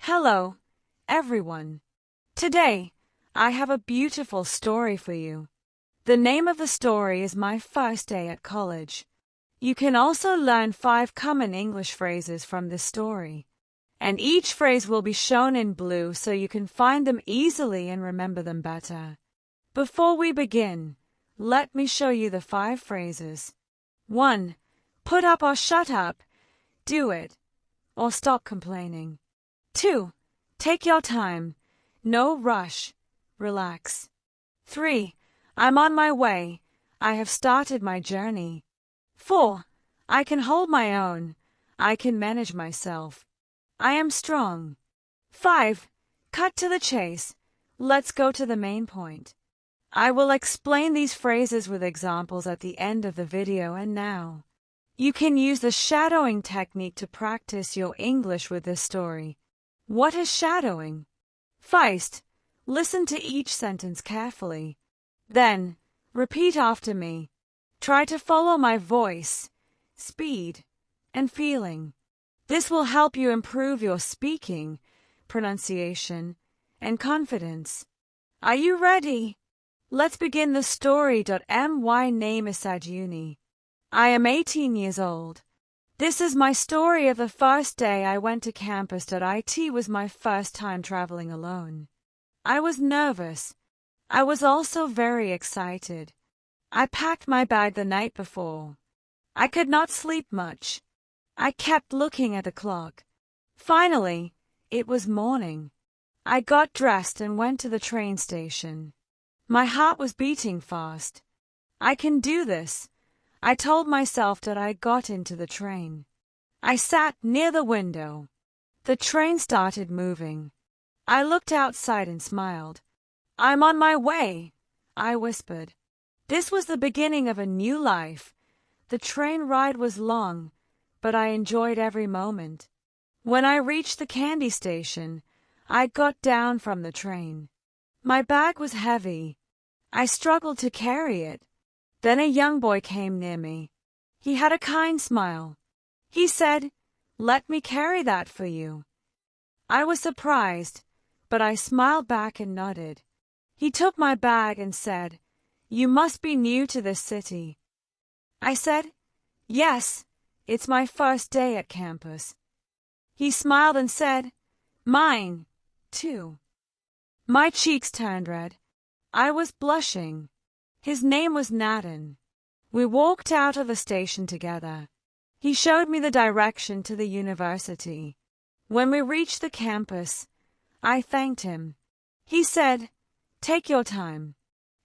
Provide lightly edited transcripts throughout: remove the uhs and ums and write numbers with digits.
Hello, everyone. Today, I have a beautiful story for you. The name of the story is My First Day at College. You can also learn 5 common English phrases from this story, and each phrase will be shown in blue so you can find them easily and remember them better. Before we begin, let me show you the 5 phrases. 1. Put up or shut up. Do it, or stop complaining. 2. Take your time. No rush. Relax. 3. I'm on my way. I have started my journey. 4. I can hold my own. I can manage myself. I am strong. 5. Cut to the chase. Let's go to the main point. I will explain these phrases with examples at the end of the video, and now you can use the shadowing technique to practice your English with this story. What is shadowing? First, listen to each sentence carefully. Then, repeat after me. Try to follow my voice, speed, and feeling. This will help you improve your speaking, pronunciation, and confidence. Are you ready? Let's begin the story. My name is Sajuni. I am 18 years old. This is my story of the first day I went to campus. It was my first time traveling alone. I was nervous. I was also very excited. I packed my bag the night before. I could not sleep much. I kept looking at the clock. Finally, it was morning. I got dressed and went to the train station. My heart was beating fast. I can do this, I told myself. I got into the train. I sat near the window. The train started moving. I looked outside and smiled. I'm on my way, I whispered. This was the beginning of a new life. The train ride was long, but I enjoyed every moment. When I reached the candy station, I got down from the train. My bag was heavy. I struggled to carry it. Then a young boy came near me. He had a kind smile. He said, "Let me carry that for you." I was surprised, but I smiled back and nodded. He took my bag and said, "You must be new to this city." I said, "Yes, it's my first day at campus." He smiled and said, "Mine, too." My cheeks turned red. I was blushing. His name was Nathan. We walked out of the station together. He showed me the direction to the university. When we reached the campus, I thanked him. He said, "Take your time.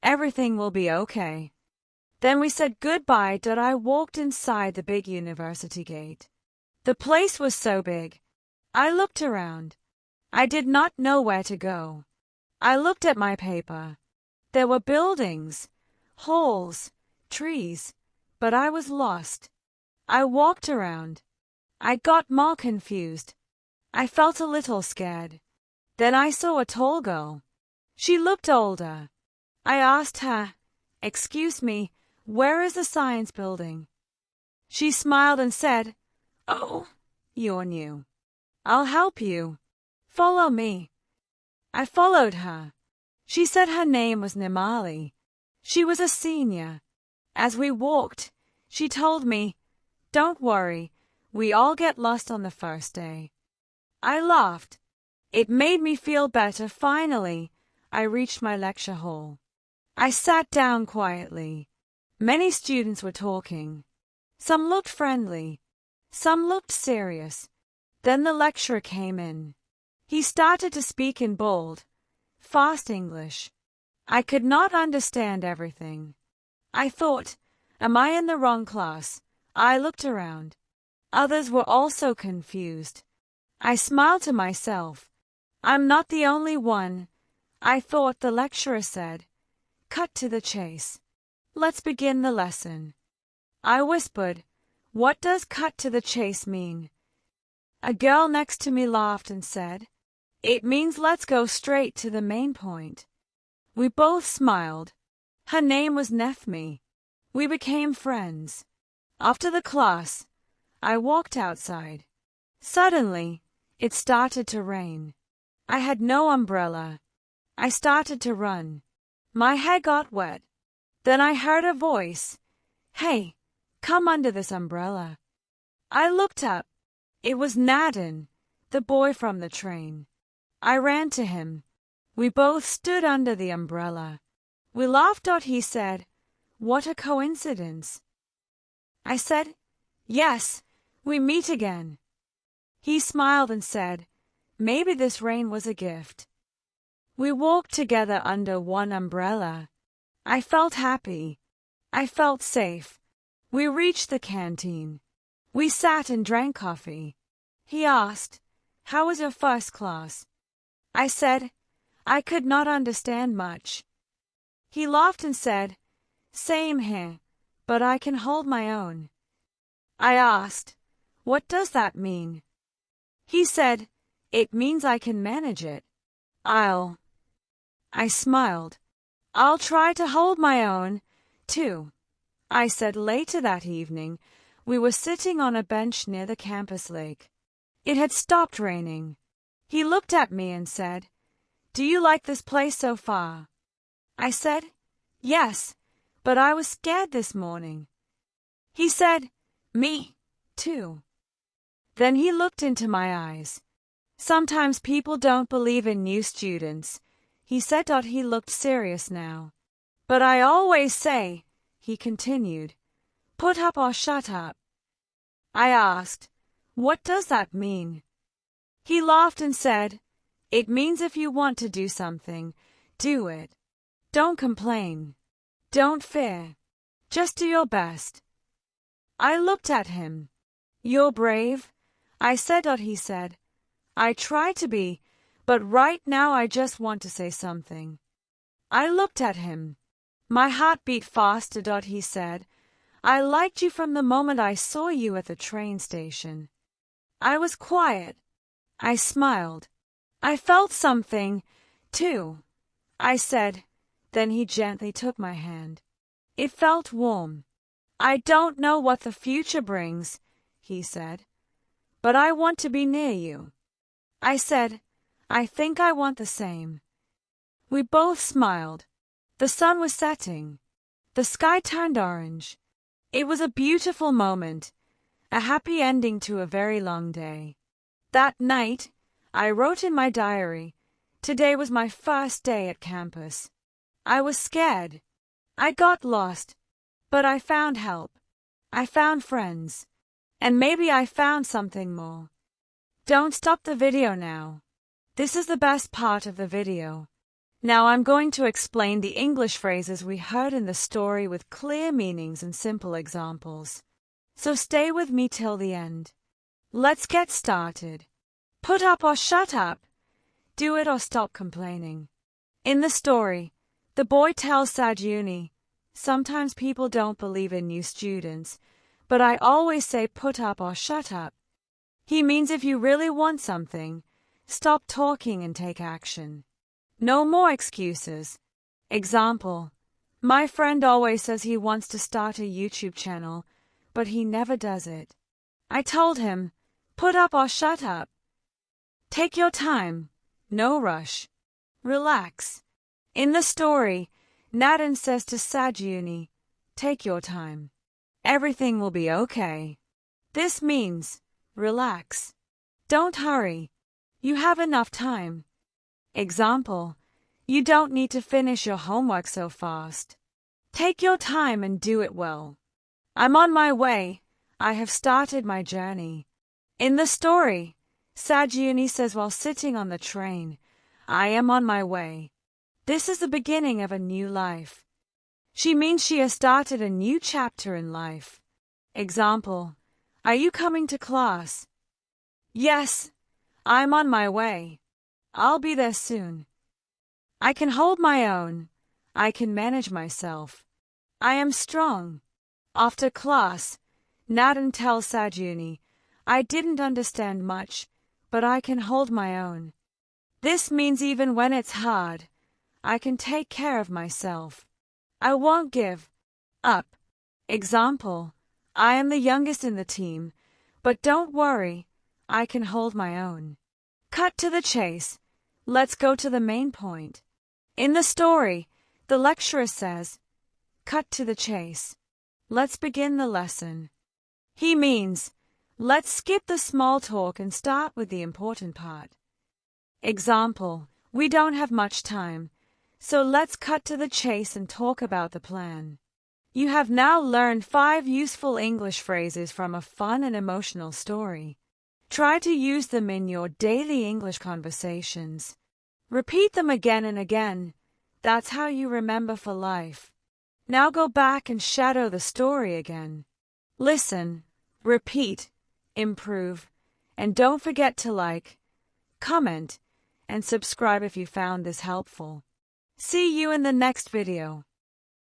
Everything will be okay." Then we said goodbye. I walked inside the big university gate. The place was so big. I looked around. I did not know where to go. I looked at my paper. There were buildings, halls, trees, but I was lost. I walked around. I got more confused. I felt a little scared. Then I saw a tall girl. She looked older. I asked her, "Excuse me, where is the science building?" She smiled and said, "Oh, you're new. I'll help you. Follow me." I followed her. She said her name was Nimali. She was a senior. As we walked, she told me, "Don't worry, we all get lost on the first day." I laughed. It made me feel better. Finally, I reached my lecture hall. I sat down quietly. Many students were talking. Some looked friendly. Some looked serious. Then the lecturer came in. He started to speak in bold, fast English. I could not understand everything. I thought, am I in the wrong class? I looked around. Others were also confused. I smiled to myself. I'm not the only one. I thought. The lecturer said, "Cut to the chase. Let's begin the lesson." I whispered, "What does cut to the chase mean?" A girl next to me laughed and said, "It means let's go straight to the main point." We both smiled. Her name was Nefmi. We became friends. After the class, I walked outside. Suddenly, It started to rain. I had no umbrella. I started to run. My hair got wet. Then I heard a voice. Hey, come under this umbrella. I looked up. It was Nadin, the boy from the train. I ran to him. We both stood under the umbrella. We laughed. He said, "What a coincidence." I said, "Yes, we meet again." He smiled and said, "Maybe this rain was a gift." We walked together under one umbrella. I felt happy. I felt safe. We reached the canteen. We sat and drank coffee. He asked, "How was your first class?" I said, "I could not understand much." He laughed and said, "Same here, but I can hold my own." I asked, "What does that mean?" He said, "It means I can manage it. I smiled. "I'll try to hold my own, too," I said. Later that evening, we were sitting on a bench near the campus lake. It had stopped raining. He looked at me and said, "Do you like this place so far?" I said, "Yes, but I was scared this morning." He said, "Me, too." Then he looked into my eyes. "Sometimes people don't believe in new students," he said. He looked serious now. "But I always say," he continued, "put up or shut up." I asked, "What does that mean?" He laughed and said, "It means if you want to do something, do it. Don't complain. Don't fear. Just do your best." I looked at him. "You're brave," I said. He said, "I try to be, but right now I just want to say something." I looked at him. My heart beat faster. He said, "I liked you from the moment I saw you at the train station." I was quiet. I smiled. "I felt something, too," I said. Then he gently took my hand. It felt warm. "I don't know what the future brings," he said, "but I want to be near you." I said, "I think I want the same." We both smiled. The sun was setting. The sky turned orange. It was a beautiful moment, a happy ending to a very long day. That night, I wrote in my diary, "Today was my first day at campus. I was scared. I got lost. But I found help. I found friends. And maybe I found something more." Don't stop the video now. This is the best part of the video. Now I'm going to explain the English phrases we heard in the story with clear meanings and simple examples. So stay with me till the end. Let's get started. Put up or shut up. Do it or stop complaining. In the story, the boy tells Sajuni, "Sometimes people don't believe in new students, but I always say put up or shut up." He means if you really want something, stop talking and take action. No more excuses. Example: My friend always says he wants to start a YouTube channel, but he never does it. I told him, put up or shut up. Take your time. No rush. Relax. In the story, Nadin says to Sajuni, "Take your time. Everything will be okay." This means, relax. Don't hurry. You have enough time. Example: You don't need to finish your homework so fast. Take your time and do it well. I'm on my way. I have started my journey. In the story, Sajuni says while sitting on the train, "I am on my way." This is the beginning of a new life. She means she has started a new chapter in life. Example: Are you coming to class? Yes, I'm on my way. I'll be there soon. I can hold my own. I can manage myself. I am strong. After class, Nadin tells Sajuni, "I didn't understand much, but I can hold my own." This means even when it's hard, I can take care of myself. I won't give up. Example: I am the youngest in the team, but don't worry, I can hold my own. Cut to the chase. Let's go to the main point. In the story, the lecturer says, "Cut to the chase. Let's begin the lesson." He means, let's skip the small talk and start with the important part. Example, we don't have much time, so let's cut to the chase and talk about the plan. You have now learned 5 useful English phrases from a fun and emotional story. Try to use them in your daily English conversations. Repeat them again and again. That's how you remember for life. Now go back and shadow the story again. Listen, repeat, improve, and don't forget to like, comment, and subscribe if you found this helpful. See you in the next video.